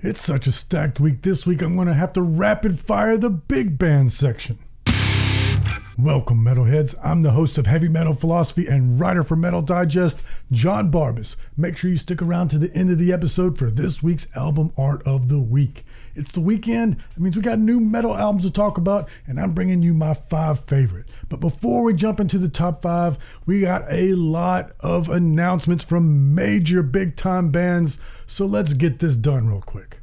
It's such a stacked week this week, I'm going to have to rapid fire the big band section. Welcome, metalheads. I'm the host of Heavy Metal Philosophy and writer for Metal Digest, John Barbas. Make sure you stick around to the end of the episode for this week's album art of the week. It's the weekend. That means we got new metal albums to talk about, and I'm bringing you my 5 favorite. But before we jump into the top 5, we got a lot of announcements from major big-time bands, so let's get this done real quick.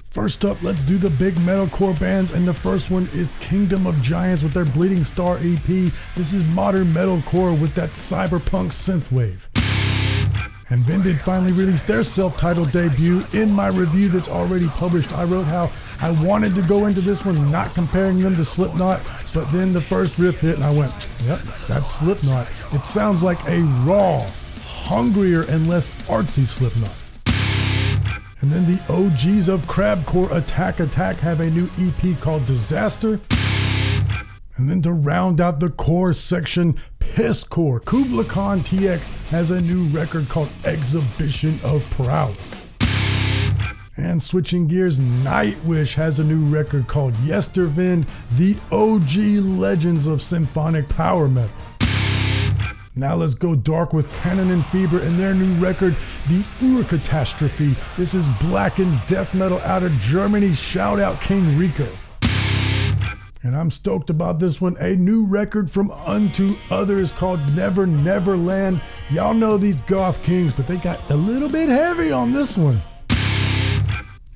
First up, let's do the big metalcore bands, and the first one is Kingdom of Giants with their Bleeding Star EP. This is modern metalcore with that cyberpunk synthwave. And Vended finally released their self-titled debut. In my review that's already published, I wrote how I wanted to go into this one not comparing them to Slipknot, but then the first riff hit and I went, yep, that's Slipknot. It sounds like a raw, hungrier, and less artsy Slipknot. And then the OGs of Crabcore, Attack have a new EP called Disaster. And then to round out the core section, Pisscore, Kubla Khan TX has a new record called Exhibition of Prowess. And switching gears, Nightwish has a new record called Yesterwind, the OG legends of symphonic power metal. Now let's go dark with Cannon and Fever and their new record, The Urkatastrophe. This is Blackened Death Metal out of Germany. Shout out King Rico. And I'm stoked about this one, a new record from Unto Others called Never Neverland. Y'all know these Goth kings, but they got a little bit heavy on this one.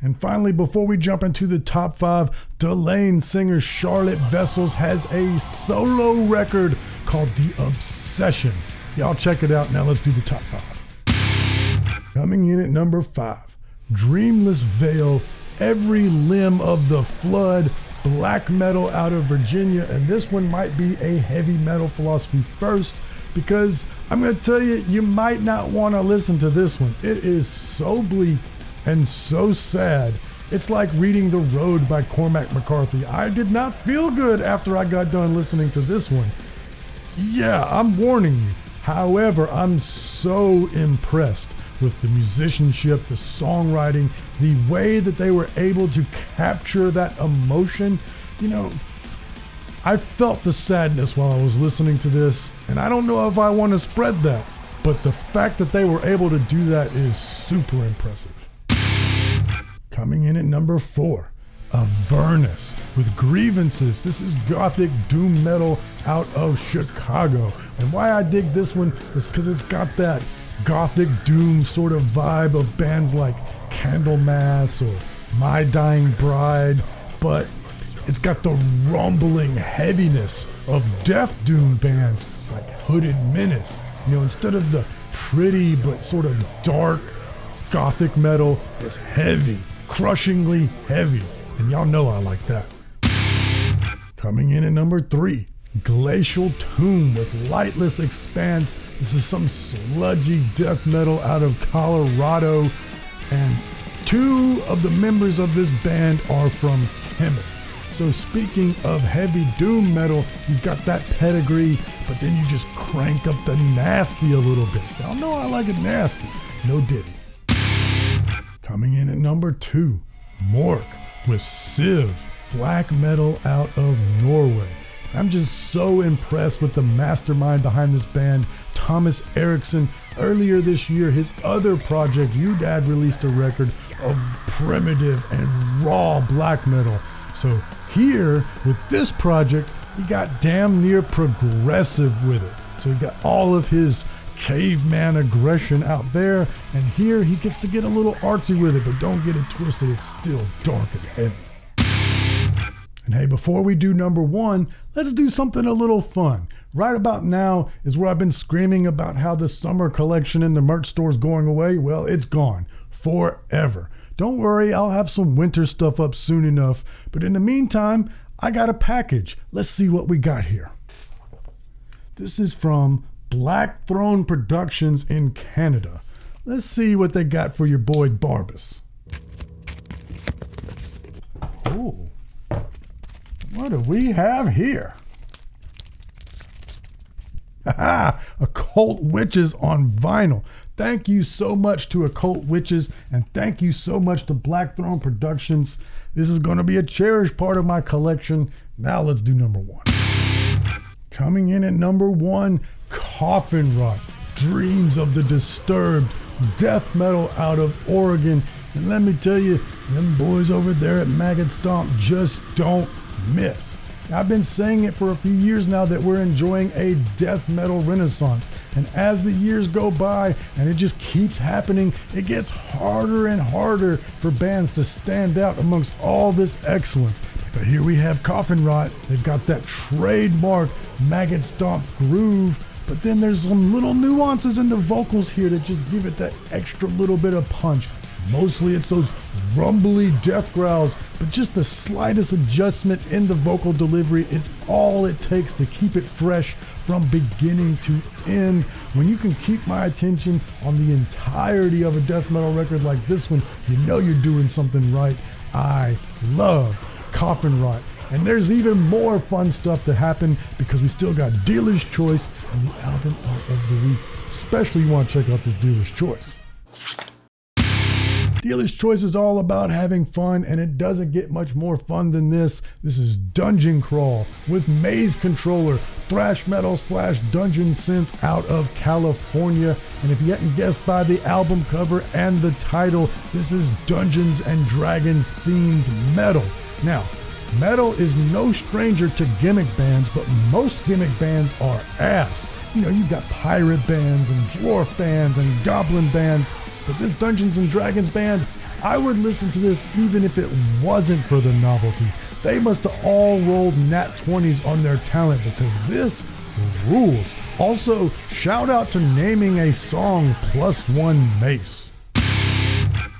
And finally, before we jump into the top 5, Delain singer Charlotte Vessels has a solo record called The Obsession. Y'all check it out. Now let's do the top 5. Coming in at number 5, Dreamless Veil, Every Limb of the Flood, black metal out of Virginia, and this one might be a Heavy Metal Philosophy first, because I'm going to tell you, you might not want to listen to this one. It is so bleak and so sad. It's like reading The Road by Cormac McCarthy. I did not feel good after I got done listening to this one. Yeah, I'm warning you. However, I'm so impressed with the musicianship, the songwriting, the way that they were able to capture that emotion. You know, I felt the sadness while I was listening to this, and I don't know if I want to spread that, but the fact that they were able to do that is super impressive. Coming in at number 4, Avernus with Grievances. This is gothic doom metal out of Chicago. And why I dig this one is because it's got that gothic doom sort of vibe of bands like Candlemass or My Dying Bride, but it's got the rumbling heaviness of death doom bands like Hooded Menace. You know, instead of the pretty but sort of dark gothic metal, it's heavy, crushingly heavy, and y'all know I like that. Coming in at number 3, Glacial Tomb with Lightless Expanse. This is some sludgy death metal out of Colorado, and 2 of the members of this band are from Chemist. So speaking of heavy doom metal, you've got that pedigree, but then you just crank up the nasty a little bit. Y'all know I like it nasty. No Diddy. Coming in at number 2, Mork with Civ, black metal out of Norway. I'm just so impressed with the mastermind behind this band, Thomas Eriksson. Earlier this year, his other project, Udad, released a record of primitive and raw black metal. So here, with this project, he got damn near progressive with it. So he got all of his caveman aggression out there, and here he gets to get a little artsy with it, but don't get it twisted, it's still dark and heavy. And hey, before we do number 1, let's do something a little fun. Right about now is where I've been screaming about how the summer collection in the merch store is going away. Well, it's gone forever. Don't worry, I'll have some winter stuff up soon enough. But in the meantime, I got a package. Let's see what we got here. This is from Black Throne Productions in Canada. Let's see what they got for your boy Barbas. Oh. What do we have here? Occult Witches on vinyl. Thank you so much to Occult Witches, and thank you so much to Black Throne Productions. This is going to be a cherished part of my collection. Now let's do number 1. Coming in at number 1, Coffin Rot, Dreams of the Disturbed, death metal out of Oregon. And let me tell you, them boys over there at Maggot Stomp just don't miss. I've been saying it for a few years now that we're enjoying a death metal renaissance. And as the years go by, and it just keeps happening, it gets harder and harder for bands to stand out amongst all this excellence. But here we have Coffin Rot. They've got that trademark Maggot Stomp groove, but then there's some little nuances in the vocals here that just give it that extra little bit of punch. Mostly it's those rumbly death growls, but just the slightest adjustment in the vocal delivery is all it takes to keep it fresh from beginning to end. When you can keep my attention on the entirety of a death metal record like this one, you know you're doing something right. I love Coffin Rot. And there's even more fun stuff to happen because we still got Dealer's Choice and the album art of the week. Especially you want to check out this Dealer's Choice. Dealer's Choice is all about having fun, and it doesn't get much more fun than this. This is Dungeon Crawl with Maze Controller, thrash metal / dungeon synth out of California. And if you hadn't guessed by the album cover and the title, this is Dungeons and Dragons themed metal. Now, metal is no stranger to gimmick bands, but most gimmick bands are ass. You know, you've got pirate bands and dwarf bands and goblin bands. But this Dungeons & Dragons band, I would listen to this even if it wasn't for the novelty. They must have all rolled nat 20s on their talent because this rules. Also, shout out to naming a song +1 Mace.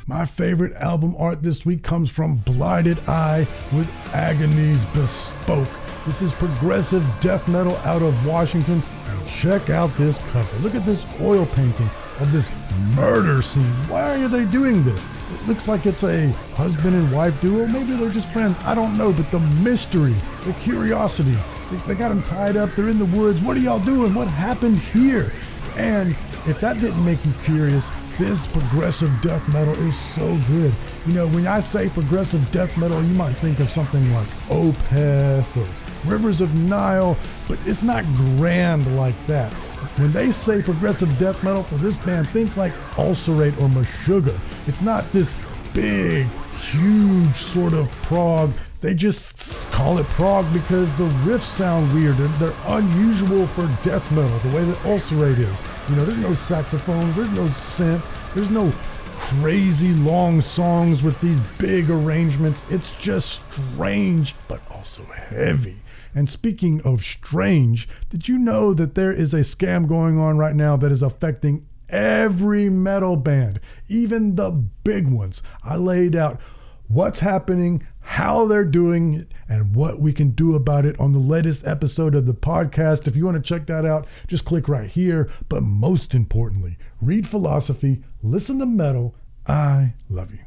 My favorite album art this week comes from Blighted Eye with Agony's Bespoke. This is progressive death metal out of Washington. And check out this cover. Look at this oil painting of this murder scene. Why are they doing this? It looks like it's a husband and wife duo. Maybe they're just friends. I don't know. But the mystery, the curiosity, they got them tied up. They're in the woods. What are y'all doing? What happened here? And if that didn't make you curious, this progressive death metal is so good. You know, when I say progressive death metal, you might think of something like Opeth or Rivers of Nile, but it's not grand like that. When they say progressive death metal for this band, think like Ulcerate or Meshuggah. It's not this big, huge sort of prog. They just call it prog because the riffs sound weird. They're unusual for death metal, the way that Ulcerate is. You know, there's no saxophones, there's no synth, there's no crazy long songs with these big arrangements. It's just strange, but also heavy. And speaking of strange, did you know that there is a scam going on right now that is affecting every metal band, even the big ones? I laid out what's happening, how they're doing it, and what we can do about it on the latest episode of the podcast. If you want to check that out, just click right here. But most importantly, read philosophy, listen to metal. I love you.